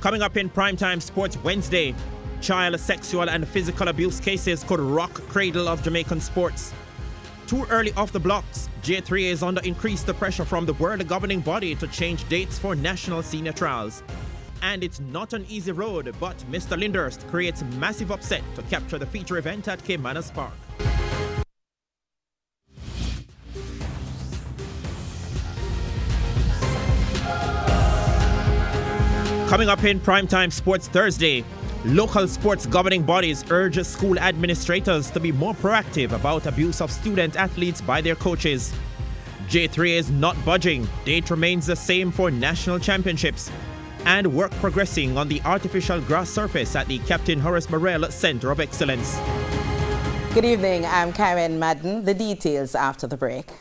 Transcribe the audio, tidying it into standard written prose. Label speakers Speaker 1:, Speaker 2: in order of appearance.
Speaker 1: Coming up in Primetime Sports Wednesday, child sexual and physical abuse cases could rock cradle of Jamaican sports. Too early off the blocks, J3A is under increased pressure from the world governing body to change dates for national senior trials. And it's not an easy road, but Mr. Lyndhurst creates massive upset to capture the feature event at Caymanas Park. Coming up in Primetime Sports Thursday, local sports governing bodies urge school administrators to be more proactive about abuse of student athletes by their coaches. J3A is not budging. Date remains the same for national championships. And work progressing on the artificial grass surface at the Captain Horace Morrell Center of Excellence.
Speaker 2: Good evening, I'm Karen Madden. The details after the break.